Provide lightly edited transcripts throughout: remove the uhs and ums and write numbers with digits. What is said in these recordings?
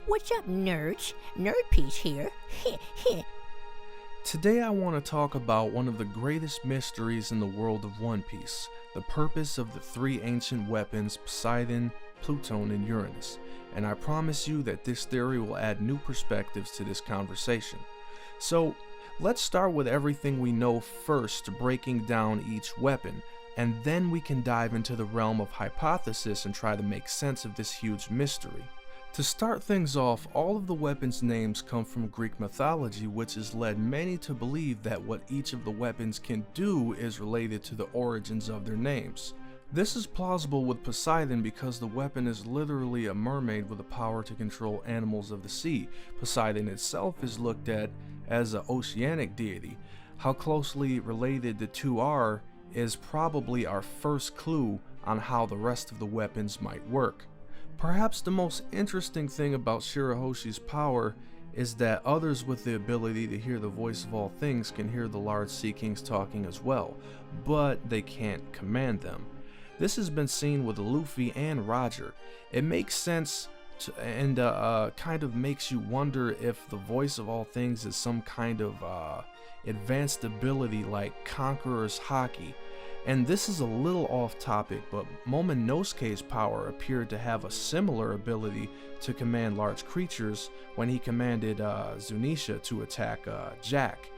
What's up, nerds? Nerdpiece here. Today I want to talk about one of the greatest mysteries in the world of One Piece, the purpose of the three ancient weapons Poseidon, Pluton, and Uranus, and I promise you that this theory will add new perspectives to this conversation. So, let's start with everything we know first, breaking down each weapon, and then we can dive into the realm of hypothesis and try to make sense of this huge mystery. To start things off, all of the weapons' names come from Greek mythology, which has led many to believe that what each of the weapons can do is related to the origins of their names. This is plausible with Poseidon because the weapon is literally a mermaid with the power to control animals of the sea. Poseidon itself is looked at as an oceanic deity. How closely related the two are is probably our first clue on how the rest of the weapons might work. Perhaps the most interesting thing about Shirahoshi's power is that others with the ability to hear the voice of all things can hear the large sea kings talking as well, but they can't command them. This has been seen with Luffy and Roger. It makes sense and kind of makes you wonder if the voice of all things is some kind of advanced ability like Conqueror's Haki. And this is a little off topic, but Momonosuke's power appeared to have a similar ability to command large creatures when he commanded Zunisha to attack Jack.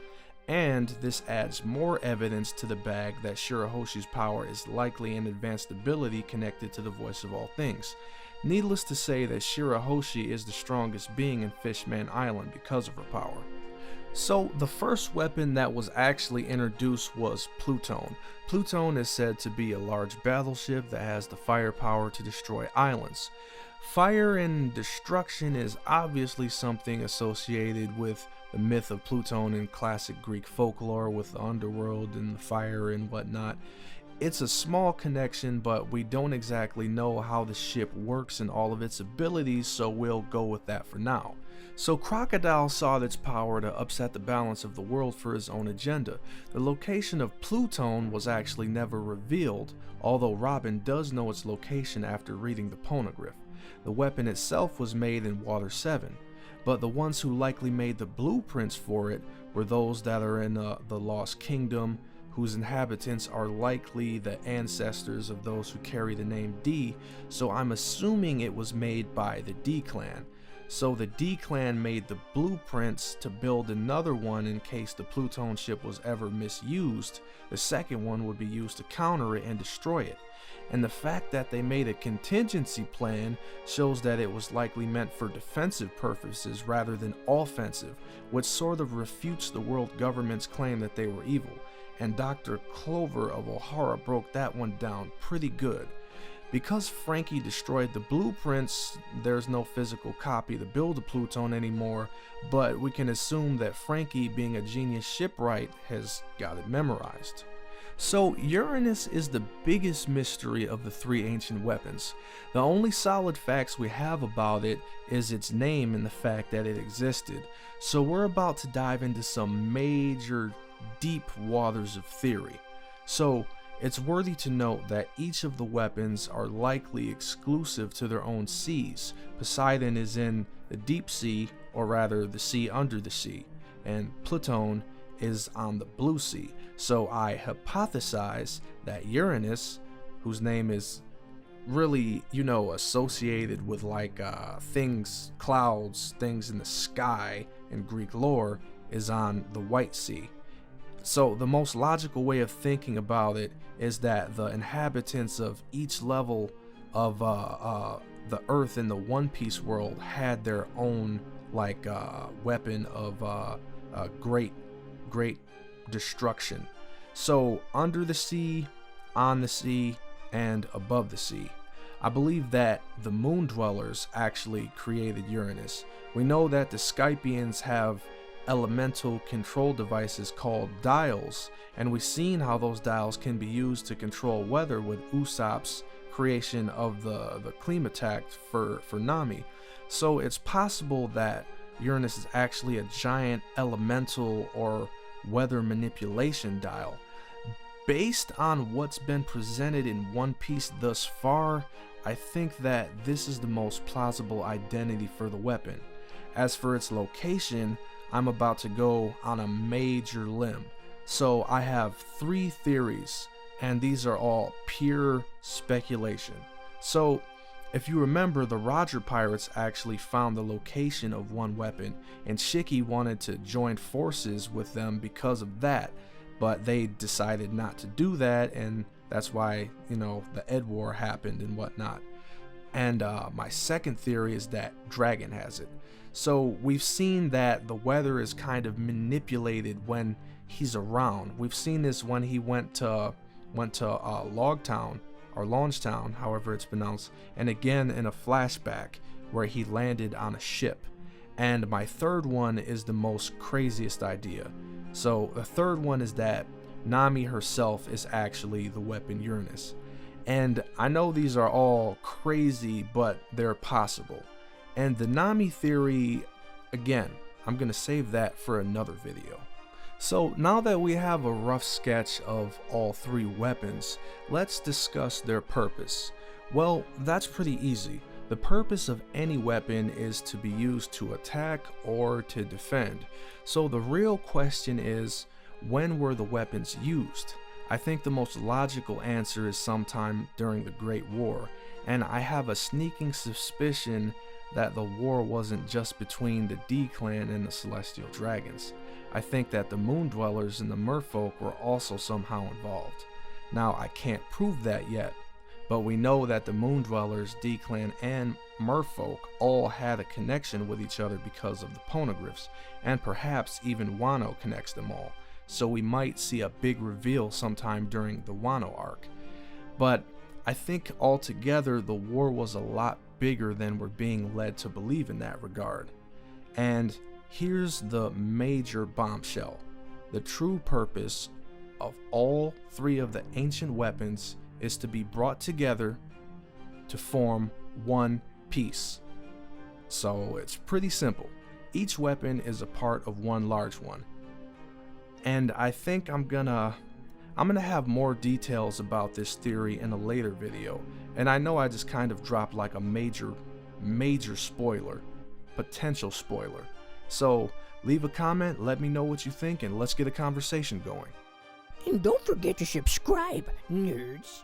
And this adds more evidence to the bag that Shirahoshi's power is likely an advanced ability connected to the voice of all things. Needless to say that Shirahoshi is the strongest being in Fishman Island because of her power. So the first weapon that was actually introduced was Pluton. Pluton is said to be a large battleship that has the firepower to destroy islands. Fire and destruction is obviously something associated with the myth of Pluton in classic Greek folklore with the underworld and the fire and whatnot. It's a small connection, but we don't exactly know how the ship works and all of its abilities, so we'll go with that for now. So Crocodile saw its power to upset the balance of the world for his own agenda. The location of Pluton was actually never revealed, although Robin does know its location after reading the Poneglyph. The weapon itself was made in Water 7, but the ones who likely made the blueprints for it were those that are in the Lost Kingdom, whose inhabitants are likely the ancestors of those who carry the name D, so I'm assuming it was made by the D clan. So the D clan made the blueprints to build another one in case the Pluton ship was ever misused. The second one would be used to counter it and destroy it. And the fact that they made a contingency plan shows that it was likely meant for defensive purposes rather than offensive, which sort of refutes the world government's claim that they were evil. And Dr. Clover of Ohara broke that one down pretty good. Because Frankie destroyed the blueprints, there's no physical copy to build a Pluton anymore, but we can assume that Frankie, being a genius shipwright, has got it memorized. So Uranus is the biggest mystery of the three ancient weapons. The only solid facts we have about it is its name and the fact that it existed. So we're about to dive into some major deep waters of theory. So it's worthy to note that each of the weapons are likely exclusive to their own seas. Poseidon is in the deep sea, or rather the sea under the sea, and Pluton is on the blue sea. So I hypothesize that Uranus, whose name is really, associated with like things, clouds, things in the sky in Greek lore, is on the White Sea. So the most logical way of thinking about it is that the inhabitants of each level of the Earth in the One Piece world had their own weapon of great destruction. So under the sea, on the sea, and above the sea. I believe that the Moon Dwellers actually created Uranus. We know that the Skypians have elemental control devices called dials, and we've seen how those dials can be used to control weather with Usopp's creation of the Klimatact for Nami. So it's possible that Uranus is actually a giant elemental or weather manipulation dial. based on what's been presented in One Piece thus far, I think that this is the most plausible identity for the weapon. As for its location, I'm about to go on a major limb. So I have 3 theories, and these are all pure speculation. So if you remember, the Roger Pirates actually found the location of one weapon, and Shiki wanted to join forces with them because of that, but they decided not to do that, and that's why, the Ed War happened and whatnot. And my second theory is that Dragon has it. So we've seen that the weather is kind of manipulated when he's around. We've seen this when he went to Logtown, or Launchtown, however it's pronounced, and again in a flashback where he landed on a ship. And my third one is the most craziest idea. So the third one is that Nami herself is actually the weapon Uranus. And I know these are all crazy, but they're possible. And the Nami theory, again, I'm gonna save that for another video. So now that we have a rough sketch of all 3 weapons, let's discuss their purpose. Well, that's pretty easy. The purpose of any weapon is to be used to attack or to defend. So the real question is, when were the weapons used? I think the most logical answer is sometime during the Great War, and I have a sneaking suspicion that the war wasn't just between the D-Clan and the Celestial Dragons. I think that the Moon Dwellers and the Merfolk were also somehow involved. Now, I can't prove that yet, but we know that the Moon Dwellers, D-Clan, and Merfolk all had a connection with each other because of the Poneglyphs, and perhaps even Wano connects them all, so we might see a big reveal sometime during the Wano arc. But I think altogether the war was a lot bigger than we're being led to believe in that regard. And here's the major bombshell. The true purpose of all 3 of the ancient weapons is to be brought together to form one piece. So it's pretty simple. Each weapon is a part of one large one. And I think I'm gonna have more details about this theory in a later video. And I know I just kind of dropped like a major spoiler, potential spoiler. So leave a comment, let me know what you think, and let's get a conversation going. And don't forget to subscribe, nerds.